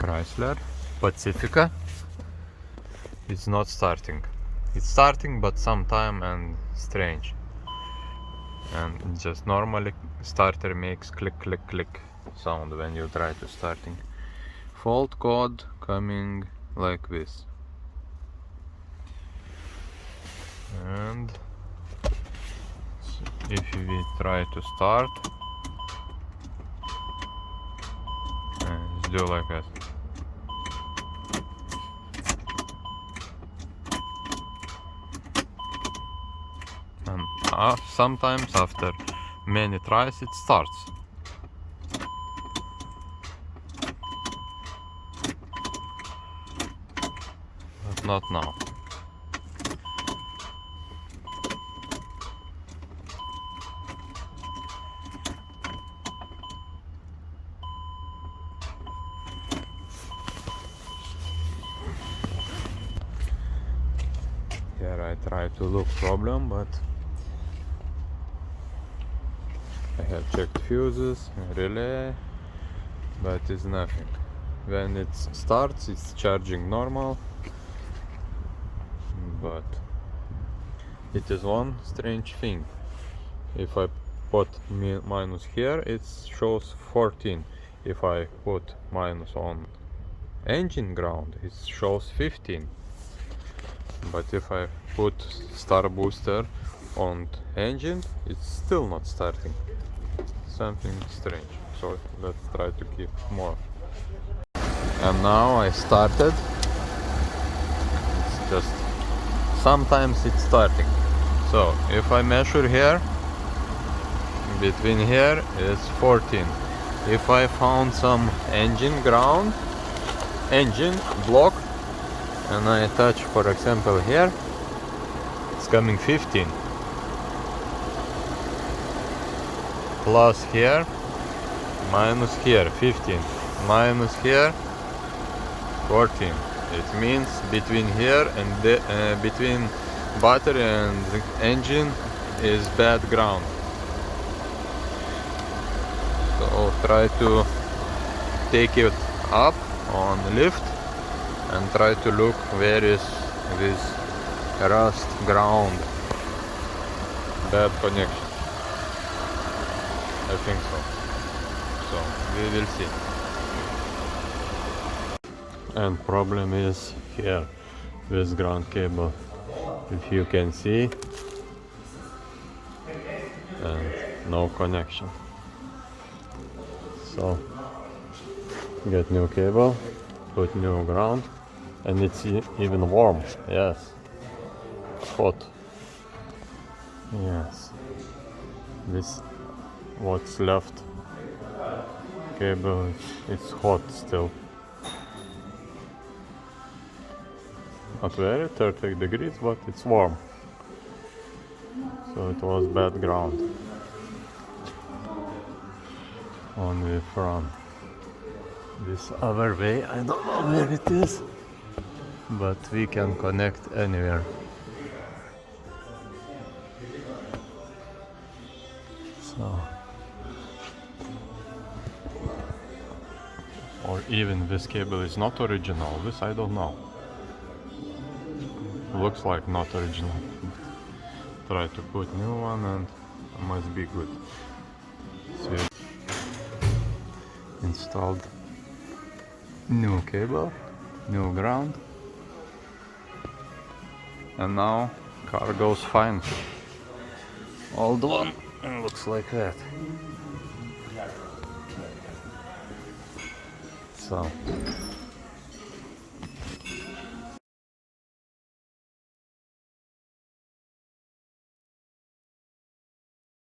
Chrysler Pacifica. It's not starting. It's starting, but sometime and strange. And just normally starter makes click click click sound when you try to starting. Fault code coming like this. And if we try to start, do like that. And sometimes after many tries it starts. But not now. Here I try to look problem, but I have checked fuses, relay, but it's nothing. When it starts, it's charging normal, but it is one strange thing. If I put minus here, it shows 14. If I put minus on engine ground, it shows 15. But if I put star booster on engine, it's still not starting. Something strange. So let's try to keep more. And now I started. It's just sometimes it's starting. So if I measure here, between here is 14. If I found some engine ground, engine block, and I touch, for example, here, it's coming 15. Plus here, minus here, 15. Minus here, 14. It means between here and between battery and the engine is bad ground. So try to take it up on lift and try to look where is this rust ground, bad connection. I think so. So we will see. And problem is here, this ground cable, if you can see, and no connection. So get new cable, put new ground, and it's even warm. Yes, hot. Yes, this what's left cable, it's hot still. Not very 30 degrees, but it's warm. So it was bad ground on the front. This other way, I don't know where it is, but we can connect anywhere. So, or even this cable is not original. This I don't know. Looks like not original. Try to put new one and it must be good. So installed new cable, new ground, and now car goes fine. Old one looks like that. So